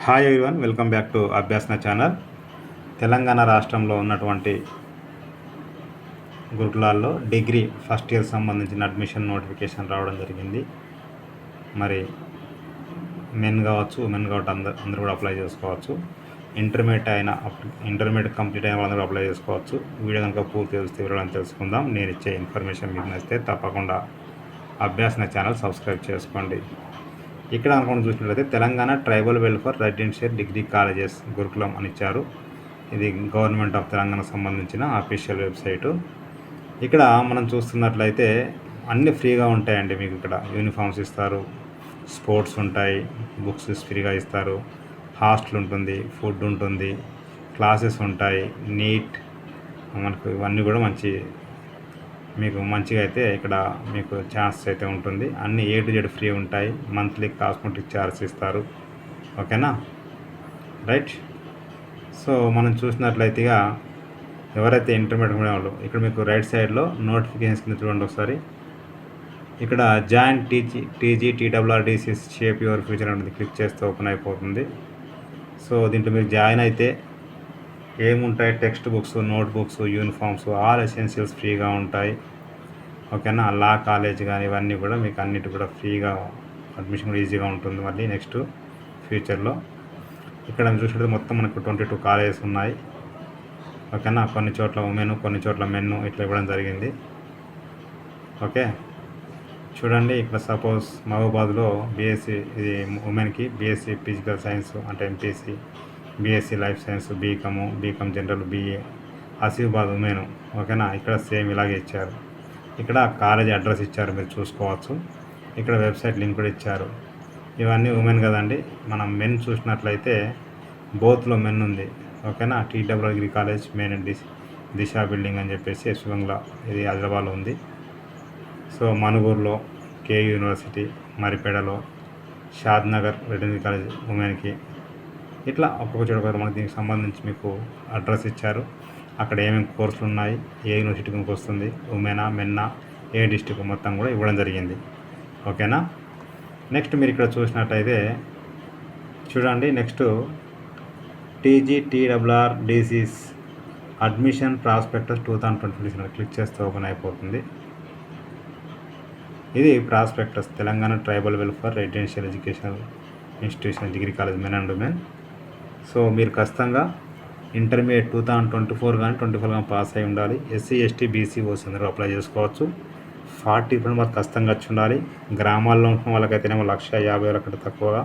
Hi everyone, welcome back to Abhyasana channel. Telangana రాష్ట్రంలో ఉన్నటువంటి గురుకులాల్లో డిగ్రీ ఫస్ట్ ఇయర్ సంబంధించిన అడ్మిషన్ నోటిఫికేషన్ రావడం జరిగింది. మరి మెన్ కావచ్చు, ఉమెన్ కావచ్చు, అందరూ కూడా అప్లై చేసుకోవచ్చు. ఇంటర్మీడియట్ కంప్లీట్ అయిన వాళ్ళందరూ అప్లై చేసుకోవచ్చు. వీడియో కనుక పూర్తి తెలిస్తే వివరాలను తెలుసుకుందాం. నేను ఇచ్చే ఇన్ఫర్మేషన్ మీకు నచ్చితే తప్పకుండా అభ్యాసన ఛానల్ సబ్స్క్రైబ్ చేసుకోండి. ఇక్కడ అనుకుని చూసినట్లయితే Telangana tribal welfare residential degree colleges గురుకులం అని ఇచ్చారు. ఇది గవర్నమెంట్ ఆఫ్ తెలంగాణ సంబంధించిన అఫీషియల్ వెబ్సైటు. ఇక్కడ మనం చూస్తున్నట్లయితే అన్నీ ఫ్రీగా ఉంటాయండి. మీకు ఇక్కడ యూనిఫామ్స్ ఇస్తారు, స్పోర్ట్స్ ఉంటాయి, బుక్స్ ఫ్రీగా ఇస్తారు, హాస్టల్ ఉంటుంది, ఫుడ్ ఉంటుంది, క్లాసెస్ ఉంటాయి, నీట్ మనకు ఇవన్నీ కూడా మీకు మంచిగా అయితే ఇక్కడ మీకు ఛాన్స్ అయితే ఉంటుంది. అన్ని A to Z ఫ్రీ ఉంటాయి. మంత్లీ కాస్మెటిక్ ఛార్జ్ ఇస్తారు. ఓకేనా, రైట్. సో మనం చూసినట్లయితే ఎవరైతే ఇంటర్మీడియట్ వాళ్ళు ఇక్కడ మీకు రైట్ సైడ్లో నోటిఫికేషన్స్ కింద చూడండి ఒకసారి. ఇక్కడ join TG TRRDC shape your future అనేది క్లిక్ చేస్తే ఓపెన్ అయిపోతుంది. సో దీంట్లో మీరు జాయిన్ అయితే ఏముంటాయి, text books, note books, uniforms, all essentials ఫ్రీగా ఉంటాయి. ఓకేనా, లా కాలేజ్ కానీ ఇవన్నీ కూడా మీకు అన్నిటి కూడా ఫ్రీగా అడ్మిషన్ కూడా ఈజీగా ఉంటుంది. మళ్ళీ నెక్స్ట్ ఫ్యూచర్లో ఇక్కడ చూసినట్టు మొత్తం మనకు 22 కాలేజెస్ ఉన్నాయి. ఓకేనా, కొన్ని చోట్ల ఉమెన్, కొన్ని చోట్ల మెన్ ఇట్లా ఇవ్వడం జరిగింది. ఓకే, చూడండి ఇక్కడ సపోజ్ మహబూబాద్లో బీఎస్సీ, ఇది ఉమెన్కి బీఎస్సీ ఫిజికల్ సైన్స్ అంటే MPC, BSc life science, BCom general, BA. Asifabad women. ఓకేనా, ఇక్కడ సేమ్ ఇలాగే ఇచ్చారు. ఇక్కడ కాలేజ్ అడ్రస్ ఇచ్చారు, మీరు చూసుకోవచ్చు. ఇక్కడ వెబ్సైట్ లింక్ కూడా ఇచ్చారు. ఇవన్నీ ఉమెన్ కదండి. మనం మెన్ చూసినట్లయితే బోత్లో మెన్ ఉంది. ఓకేనా, TRR degree college main Disha building అని చెప్పేసి యశ్వంగ్లా, ఇది హైదరాబాద్లో ఉంది. సో మనుగూరులో KU యూనివర్సిటీ, మరిపేడలో షాద్నగర్ వెటర్నరీ కాలేజ్ ఉమెన్కి. ఇట్లా ఒక్కొక్క చోట మనకి దీనికి సంబంధించి మీకు అడ్రస్ ఇచ్చారు. అక్కడ ఏమేమి కోర్సులు ఉన్నాయి, ఏ యూనివర్సిటీకి వస్తుంది, ఉమెనా మెన్నా, ఏ డిస్ట్రిక్ట్ మొత్తం కూడా ఇవ్వడం జరిగింది. ఓకేనా, నెక్స్ట్ మీరు ఇక్కడ చూసినట్టయితే చూడండి. Next TG TRRDC admission prospectus 2020 click చేస్తే ఓపెన్ అయిపోతుంది. ఇది prospectus Telangana tribal welfare residential educational institution degree college men and women. So మీరు ఖచ్చితంగా ఇంటర్మీడియట్ 2024 కానీ 2025 కానీ పాస్ అయి ఉండాలి. SC ST BC OC అందరూ అప్లై చేసుకోవచ్చు. 40% మార్క్ ఖచ్చితంగా వచ్చి ఉండాలి. గ్రామాల్లో ఉంటున్న వాళ్ళకైతేనేమో 1,50,000 కంటే తక్కువగా,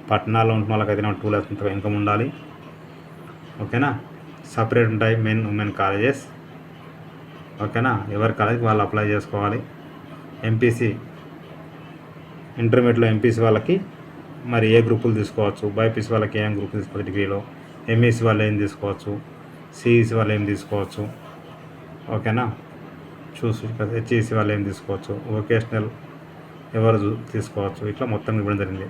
పట్టణాల్లో ఉంటున్న వాళ్ళకైతేనేమో 2 lakhs ఇన్కమ్ ఉండాలి. ఓకేనా, సపరేట్ ఉంటాయి మెన్ ఉమెన్ కాలేజెస్. ఓకేనా, ఎవరి కాలేజ్కి వాళ్ళు అప్లై చేసుకోవాలి. MPC ఇంటర్మీడియట్లో MPC వాళ్ళకి మరి ఏ గ్రూపులు తీసుకోవచ్చు, BPC వాళ్ళకి ఏం గ్రూపులు తీసుకోవచ్చు, డిగ్రీలో MEC వాళ్ళు ఏం తీసుకోవచ్చు, CEC వాళ్ళు ఏం తీసుకోవచ్చు. ఓకేనా, HEC వాళ్ళు ఏం తీసుకోవచ్చు, వొకేషనల్ ఎవరు తీసుకోవచ్చు, ఇట్లా మొత్తం ఇవ్వడం జరిగింది.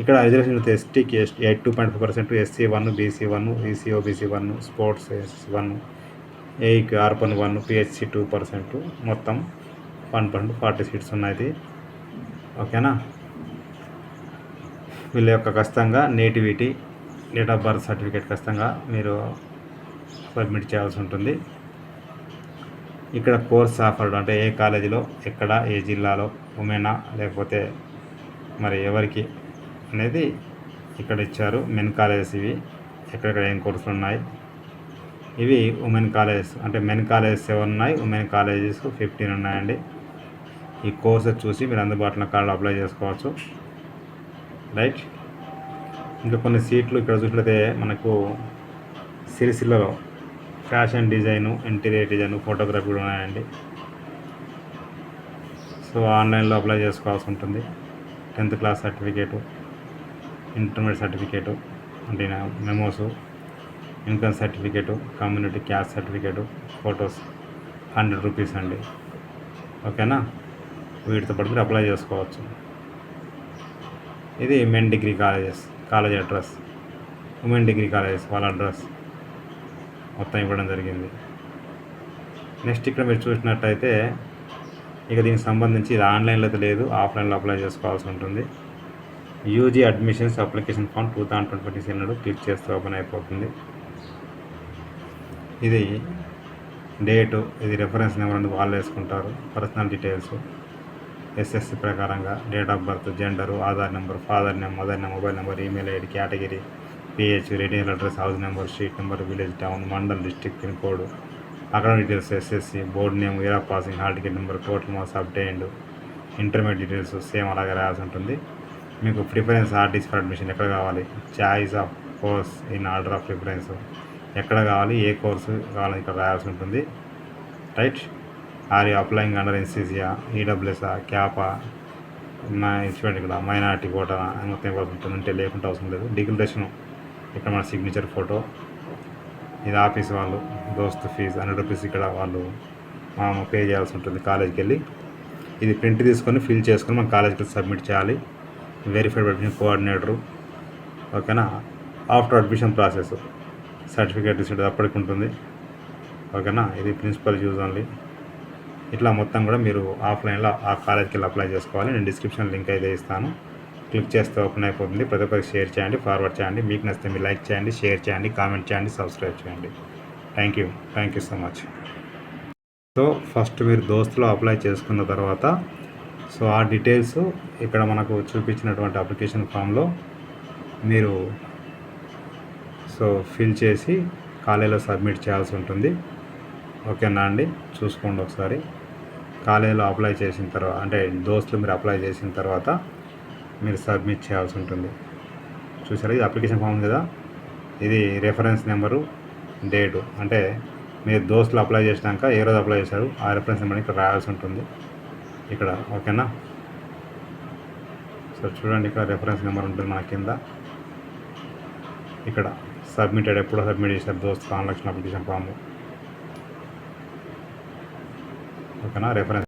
ఇక్కడ రిజర్వేషన్ STకి 82.5%, SC 1, BC 1, EC OBC 1, sports SC 1, AEకి ARPN 1, PHC 2%, మొత్తం 1% 40 సీట్స్ ఉన్నాయి. ఓకేనా, వీళ్ళ యొక్క ఖచ్చితంగా nativity, date of birth certificate ఖచ్చితంగా మీరు సబ్మిట్ చేయాల్సి ఉంటుంది. ఇక్కడ కోర్స్ ఆఫర్డ్ అంటే ఏ కాలేజీలో, ఎక్కడ, ఏ జిల్లాలో, ఉమెనా లేకపోతే మరి ఎవరికి అనేది ఇక్కడ ఇచ్చారు. మెన్ కాలేజెస్ ఇవి, ఎక్కడెక్కడ ఏం కోర్సులు ఉన్నాయి. ఇవి ఉమెన్ కాలేజెస్ అంటే మెన్ కాలేజెస్ 7 ఉన్నాయి, ఉమెన్ కాలేజెస్ 15 ఉన్నాయండి. ఈ కోర్సెస్ చూసి మీరు అందుబాటులో కార్డు అప్లై చేసుకోవచ్చు. రైట్, ఇంకా కొన్ని సీట్లు ఇక్కడ చూసినట్లయితే మనకు సిరిసిల్లలో fashion design, interior design, photography కూడా ఉన్నాయండి. సో ఆన్లైన్లో అప్లై చేసుకోవాల్సి ఉంటుంది. 10th class certificate, intermediate certificate అంటే memos, income certificate, community caste certificate, photos 100 rupees అండి. ఓకేనా, వీటితో పాటు మీరు అప్లై చేసుకోవచ్చు. ఇది men degree college address, women degree colleges వాళ్ళ అడ్రస్ మొత్తం ఇవ్వడం జరిగింది. నెక్స్ట్ ఇక్కడ మీరు చూసినట్టయితే ఇక దీనికి సంబంధించి ఇది ఆన్లైన్లో అయితే లేదు, ఆఫ్లైన్లో అప్లై చేసుకోవాల్సి ఉంటుంది. యూజీ అడ్మిషన్స్ అప్లికేషన్ ఫామ్ 2026 అన్నాడు. క్లిక్ చేస్తే ఓపెన్ అయిపోతుంది. ఇది డేటు, ఇది రెఫరెన్స్ నెంబర్ అని వాళ్ళు వేసుకుంటారు. పర్సనల్ డీటెయిల్స్ ఎస్ఎస్సి ప్రకారంగా date of birth, gender, Aadhaar number, father name, mother name, mobile number, email ID, category, pH, regional address, house number, street number, village, town, mandal, district, pin code, academic details, SSC, board name, year of passing, hall ticket number, total marks obtained, intermediate details same అలాగే రాయాల్సి ఉంటుంది. మీకు preference RTC for admission ఎక్కడ కావాలి, choice of course in order of preference ఎక్కడ కావాలి, ఏ course కావాలని ఇక్కడ రాయాల్సి ఉంటుంది. Right. Are you applying under ఎన్సీసీయా, ఈడబ్ల్యూఎస్ఆ, క్యాపా, చూడండి ఇక్కడ మైనార్టీ కోటా అని మొత్తం ఇవ్వాల్సి ఉంటుంది. ఉంటే లేకుంటే అవసరం లేదు. డిక్లరేషన్ ఇక్కడ మన సిగ్నేచర్ ఫోటో, ఇది ఆఫీస్ వాళ్ళు దోస్తు ఫీజు 100 రూపీస్ ఇక్కడ వాళ్ళు పే చేయాల్సి ఉంటుంది కాలేజీకి వెళ్ళి. ఇది ప్రింట్ తీసుకొని ఫిల్ చేసుకొని మనం కాలేజీకి సబ్మిట్ చేయాలి. Verified admission coordinator. ఓకేనా. After admission process certificate receipt అప్పటికి ఉంటుంది. ఓకేనా. ఇది ప్రిన్సిపల్ యూజ్ ఓన్లీ. ఇట్లా మొత్తం కూడా మీరు ఆఫ్లైన్లో ఆ కాలేజ్కి వెళ్ళి అప్లై చేసుకోవాలి. నేను డిస్క్రిప్షన్ లింక్ అయితే ఇస్తాను. క్లిక్ చేస్తే ఓపెన్ అయిపోతుంది. ప్రతి ఒక్కరికి షేర్ చేయండి, ఫార్వర్డ్ చేయండి. మీకు నచ్చితే మీరు లైక్ చేయండి, షేర్ చేయండి, కామెంట్ చేయండి, సబ్స్క్రైబ్ చేయండి. Thank you so much. So first మీరు దోస్తులో అప్లై చేసుకున్న తర్వాత సో ఆ డీటెయిల్స్ ఇక్కడ మనకు చూపించినటువంటి అప్లికేషన్ ఫామ్లో మీరు సో ఫిల్ చేసి కాలేజీలో సబ్మిట్ చేయాల్సి ఉంటుంది. ఓకేనా అండి. చూసుకోండి ఒకసారి. కాలేజీలో అప్లై చేసిన తర్వాత అంటే దోస్తులు మీరు అప్లై చేసిన తర్వాత మీరు సబ్మిట్ చేయాల్సి ఉంటుంది. చూసారా, ఇది అప్లికేషన్ ఫామ్ కదా. ఇది రెఫరెన్స్ నెంబరు, డేటు, అంటే మీరు దోస్తులు అప్లై చేసినాక ఏ రోజు అప్లై చేశారు ఆ రెఫరెన్స్ నెంబర్ని ఇక్కడ రాయాల్సి ఉంటుంది ఇక్కడ. ఓకేనా. సో చూడండి, ఇక్కడ రెఫరెన్స్ నెంబర్ ఉంటుంది మన కింద. ఇక్కడ సబ్మిటెడ్, ఎప్పుడో సబ్మిట్ చేశారు దోస్తు ఆన్లైన్ అప్లికేషన్ ఫామ్. ఓకేనా. రెఫరెన్స్